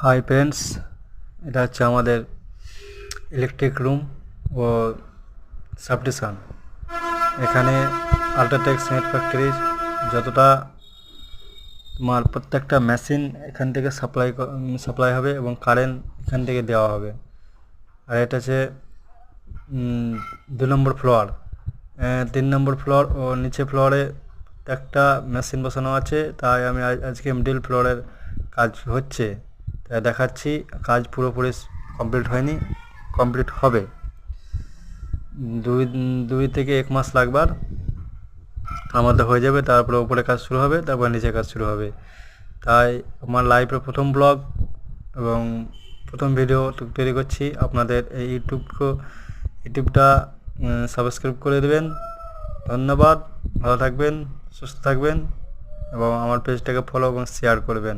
Hi friends, এটা হচ্ছে আমাদের ইলেকট্রিক রুম ও সাবস্টেশন। এখানে আল্ট্রাটেক সিমেন্ট ফ্যাক্টরির যতটা তোমার প্রত্যেকটা মেশিন এখান থেকে সাপ্লাই হবে এবং কারেন্ট এখান থেকে দেওয়া হবে। আর এটা হচ্ছে 2 নম্বর ফ্লোর, 3 নম্বর ফ্লোর ও নিচে ফ্লোরে একটা মেশিন বসানো আছে। তাই আমি আজকে মিডল ফ্লোরের কাজ হচ্ছে, তাই দেখাচ্ছি। কাজ পুরোপুরি কমপ্লিট হয়নি, কমপ্লিট হবে। দুই থেকে 1 মাস লাগবার আমাদের হয়ে যাবে। তারপরে উপরে কাজ শুরু হবে, তারপর নিচে কাজ শুরু হবে। তাই আমার লাইভের প্রথম ব্লগ এবং প্রথম ভিডিও তৈরি করছি। আপনাদের এই ইউটিউবটা সাবস্ক্রাইব করে দেবেন। ধন্যবাদ। ভালো থাকবেন, সুস্থ থাকবেন এবং আমার পেজটাকে ফলো এবং শেয়ার করবেন।